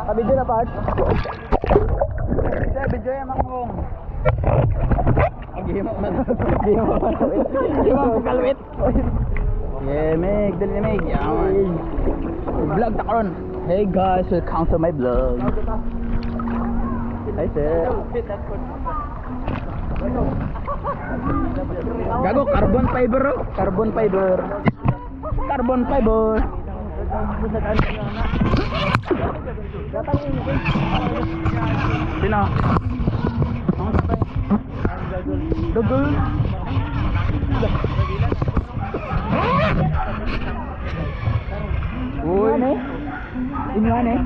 Kabidyo na part. Video yung mangong. Gihimo man. Gihimo mo kalwit. Yeah, Meg, dali na Meg. Vlog ta karon. Hey guys, welcome to my vlog. Hi sir. Gago, carbon fiber oh. Carbon fiber. Carbon fiber. Sino? Dugul. Uy. Inuan eh.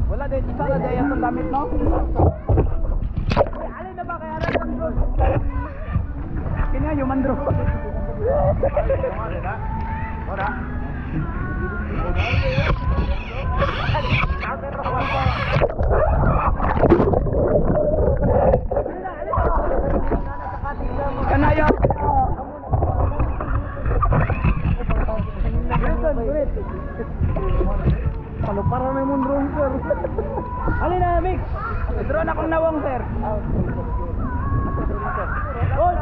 Wala din, isa na daya sa damit no? Alin na ba kaya rin? Kanya yung mandro. Ora. Kanaya. Kalau para may mundrong sir. Alin na, Mix? Drone akong nawang, sir. Gol!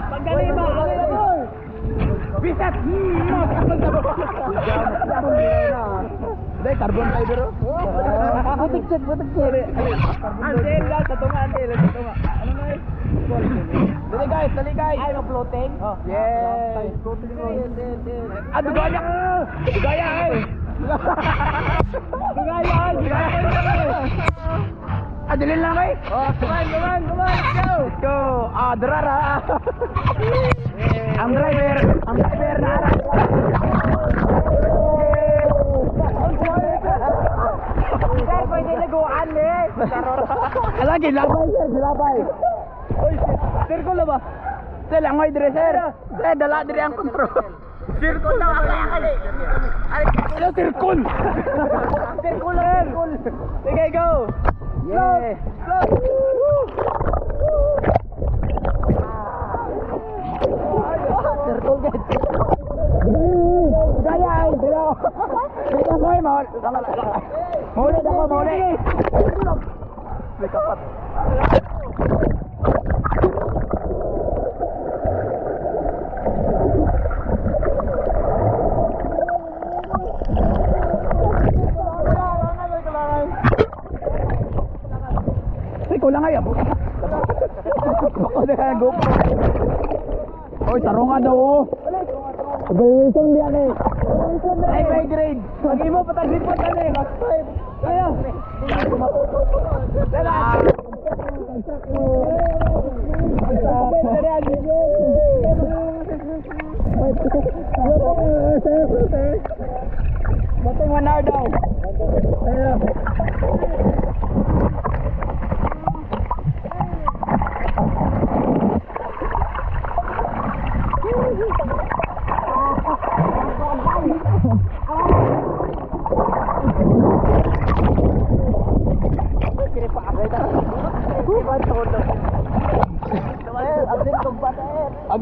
Pagdali ba? Alin na, gol! Bisat! Dahil, carbon fiber, oh. Butik-cek. Andel lang, tatunga, andel. Tatunga. Ano na eh? Dali guys. Ay, floating? Oh, yes. Ah, dugaya! Dugaya eh! Dugaya! Ah, dali lang eh! Oh, come on, let's go! Ah, drara! Ang driver na ara! Sir, pwede naguan eh. Ala, gilabay! Uy, circle na ba? Sir, langoy dire, sir! Sir, dala dire ang control! Circle na ako yakali! Ano, circle? Circle lang, circle! Sige, go! Yeah! Circle get. Gaya ay! Dito ko eh, mahuli! Mahuli! May kapat! Kulang ay abo. Bako na kaya GoPro. Oy, tarungan daw oh. Wilson diyan eh. Ay, may grade. Pag imo pataglipot ka na eh. Max 5. Kaya. Dala. Batong 1 hour daw.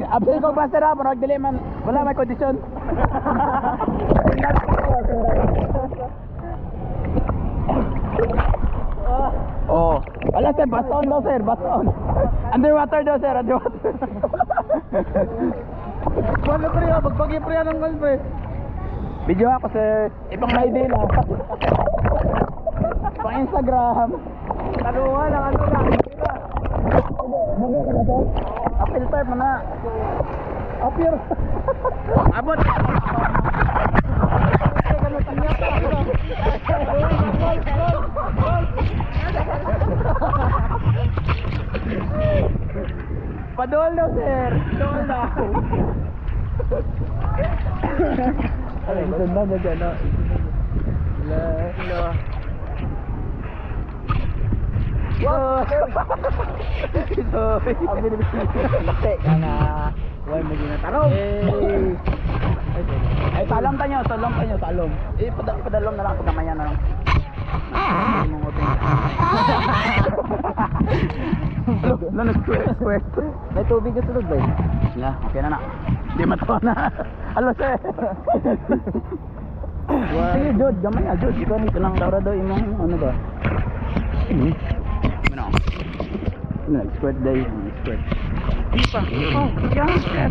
Absent kong basta na, parang dili man, wala may kondisyon. Oh, wala sir, baton daw sir, baton. Underwater daw sir, underwater. Paano pre, magpag-i-pre ng golf eh. Video ako sir, ibang may day lang. Pang Instagram. Taluhan ang ano lang. Bagay ka na sir? Filter mo na. Apir. Abot. Padol daw sir. Padol daw. Ay, ganda na dyan ah. Hello. Wow! Sorry. Ang binibigay. Kana, huwag mo din na tanong. Ay, talong tanyo. Eh, padalong na lang pag namaya na lang. Na nag-sweat. May tubig ka sunod ba yun? Na, okay na na. Hindi matawa na. Alo, sir. Sige, Jod. Gamay na, Jod. Ito lang para daw imong ano ba? Ano? Nag-squirt day. Nag-squirt. Ano pa? Oh, yeah.